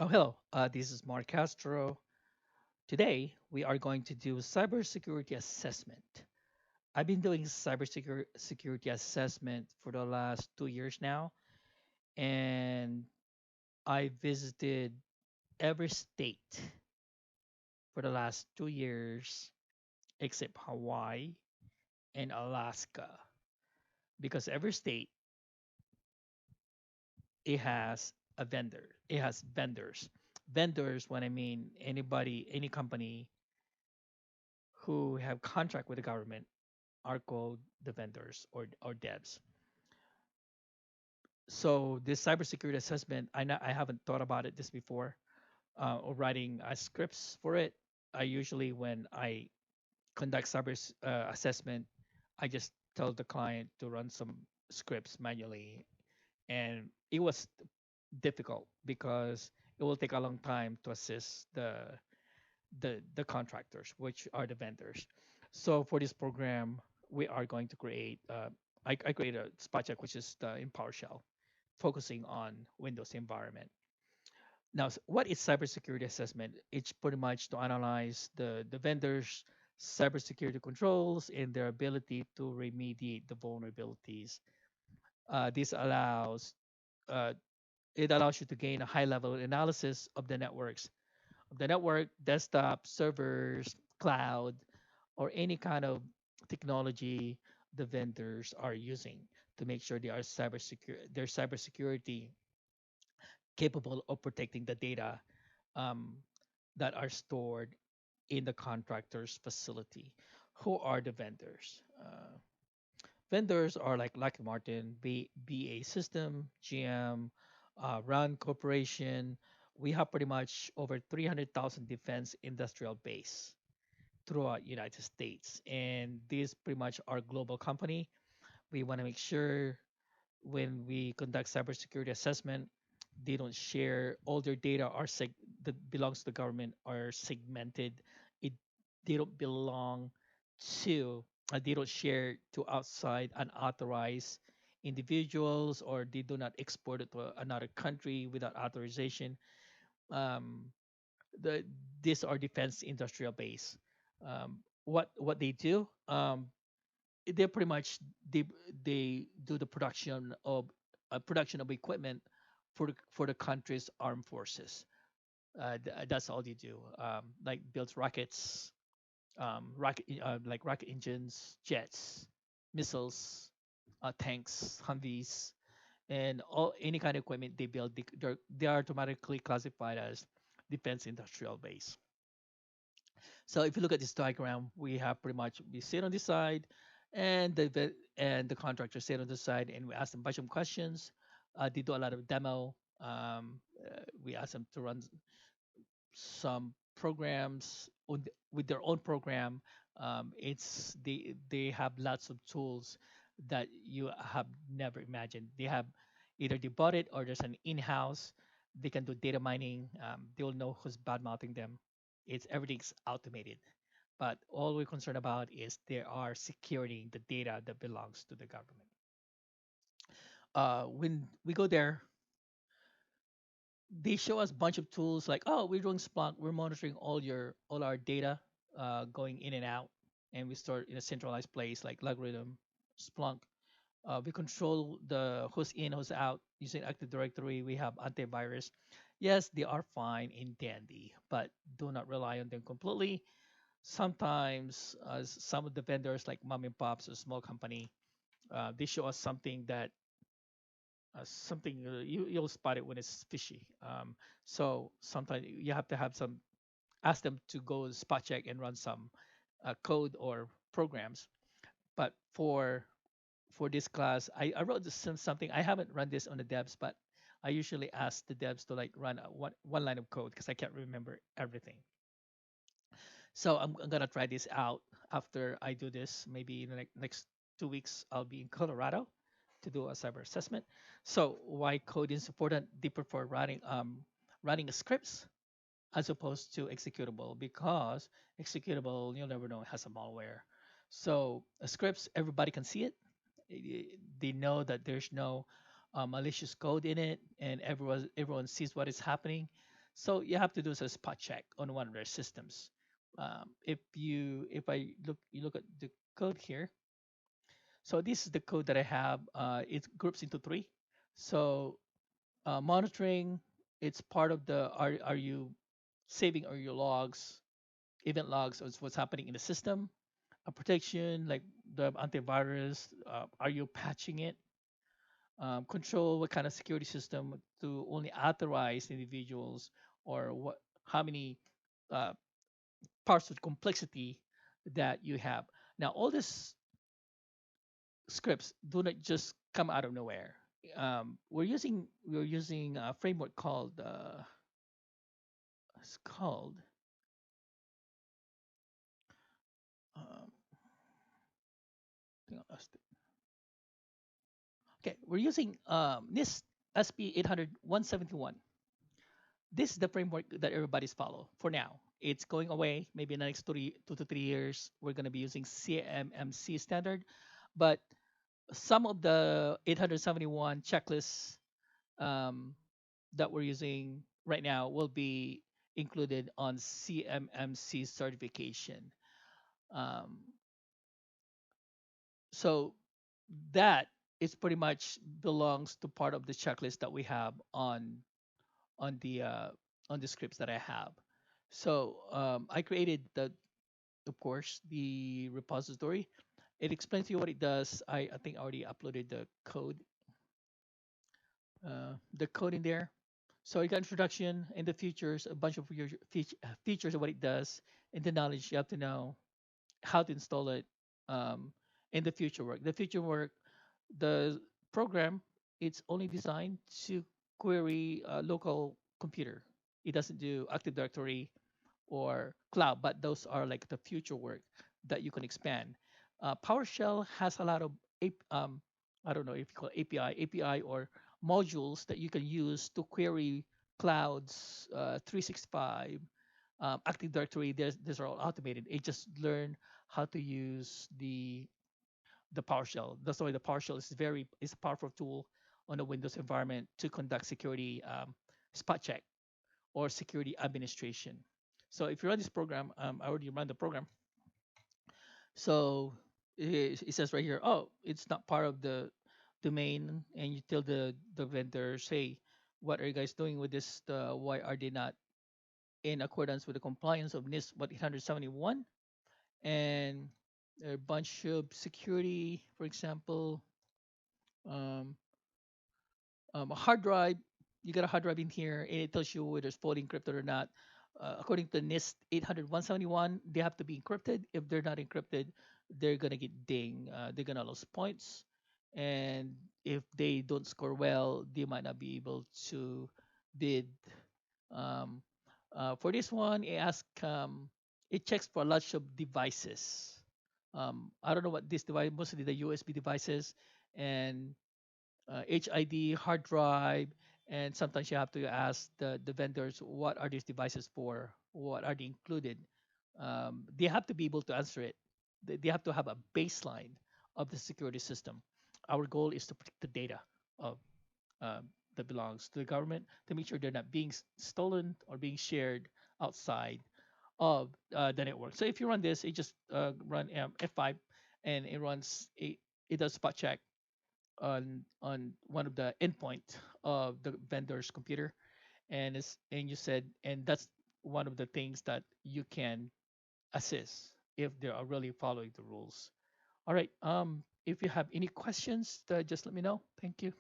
Oh, hello. This is Mark Castro. Today, we are going to do cybersecurity assessment. I've been doing security assessment for the last 2 years now, and I visited every state for the last 2 years except Hawaii and Alaska, because every state it has a vendor. It has vendors. Vendors, when I mean anybody, any company who have contract with the government are called the vendors or devs. So this cybersecurity assessment, I haven't thought about it this before, or writing scripts for it. I usually when I conduct assessment, I just tell the client to run some scripts manually, and it was difficult because it will take a long time to assist the contractors, which are the vendors. So for this program, we are going to create. I create a spot check, which is in PowerShell, focusing on Windows environment. Now, what is cybersecurity assessment? It's pretty much to analyze the vendors' cybersecurity controls and their ability to remediate the vulnerabilities. This allows uh, it allows you to gain a high level analysis of the network, desktop, servers, cloud, or any kind of technology the vendors are using to make sure they are their cybersecurity capable of protecting the data um, that are stored in the contractor's facility. Who are the vendors? Vendors are like Lockheed Martin, BA System, GM, RAND Corporation. We have pretty much over 300,000 defense industrial base throughout United States, and these pretty much are global company. We want to make sure when we conduct cybersecurity assessment, they don't share all their data that belongs to the government are segmented. It they don't belong to they don't share to outside unauthorized individuals, or they do not export it to another country without authorization. Um, the These are defense industrial base. What they do? They pretty much they they do the production of equipment for the country's armed forces. That's all they do. Like builds rockets, like rocket engines, jets, missiles, tanks, Humvees, and all any kind of equipment they build. They are automatically classified as defense industrial base. So if you look at this diagram, we have pretty much we sit on this side, and the contractor sit on the side, and we ask them a bunch of questions. They do a lot of demo. We ask them to run some programs with their own program. They have lots of tools that you have never imagined. They have either they bought it or there's an in-house. They can do data mining. They will know who's bad mouthing them. It's everything's automated. But all we're concerned about is they are securing the data that belongs to the government. When we go there, they show us a bunch of tools like, oh, we're doing Splunk, we're monitoring all our data going in and out, and we store in a centralized place like Logarithm, Splunk. We control the who's in, who's out using Active Directory. We have antivirus. Yes, they are fine in dandy, but do not rely on them completely. Sometimes, some of the vendors like mom and pops or small company, they show us something you'll spot it when it's fishy. So sometimes you have to have some ask them to go spot check and run some code or programs. But for this class, I wrote something. I haven't run this on the devs, but I usually ask the devs to like run one line of code because I can't remember everything. So I'm gonna try this out after I do this. Maybe in the next 2 weeks, I'll be in Colorado to do a cyber assessment. So why coding is important? They prefer running scripts as opposed to executable, because executable you'll never know it has a malware. So scripts, everybody can see it. They know that there's no malicious code in it, and everyone sees what is happening. So you have to do a spot check on one of their systems. If I look you look at the code here. So this is the code that I have. It groups into three. So monitoring, it's part of the are you saving all your logs, event logs, is what's happening in the system. Protection like the antivirus, are you patching it? Control what kind of security system to only authorize individuals, or what how many uh, parts of complexity that you have. Now all these scripts do not just come out of nowhere. We're using a framework called it's called um, hang on, okay, we're using NIST SP 800 171. This is the framework that everybody's follow for now. It's going away. Maybe in the next 2 to 3 years, we're going to be using CMMC standard. But some of the 871 checklists um, that we're using right now will be included on CMMC certification. Um, so that is pretty much belongs to part of the checklist that we have on the uh, on the scripts that I have. So I created of course, the repository. It explains to you what it does. I think I already uploaded the code in there. So you got introduction and the features, a bunch of features of what it does, and the knowledge you have to know how to install it, um, and the future work. The future work, the program, it's only designed to query a local computer. It doesn't do Active Directory or cloud, but those are like the future work that you can expand. PowerShell has a lot of I don't know if you call it API or modules that you can use to query clouds, 365, Active Directory. These are all automated. It just learn how to use the PowerShell. That's why the PowerShell is a powerful tool on a Windows environment to conduct security spot check or security administration. So if you run this program, I already run the program. So it says right here, oh, it's not part of the domain, and you tell the vendors, hey, what are you guys doing with this? Why are they not in accordance with the compliance of NIST what 871? And a bunch of security, for example, um, a hard drive. You got a hard drive in here, and it tells you whether it's fully encrypted or not. According to NIST 800 171, they have to be encrypted. If they're not encrypted, they're gonna get ding. They're gonna lose points, and if they don't score well, they might not be able to bid. Um, for this one, it checks for a lot of devices. I don't know what this device, mostly the USB devices, and HID, hard drive, and sometimes you have to ask the vendors what are these devices for, what are they included. They have to be able to answer it. They have to have a baseline of the security system. Our goal is to protect the data of that belongs to the government to make sure they're not being stolen or being shared outside of the network. So if you run this, it just run F5, and it does spot check on one of the endpoint of the vendor's computer, and you said, and that's one of the things that you can assist if they are really following the rules. All right. If you have any questions, just let me know. Thank you.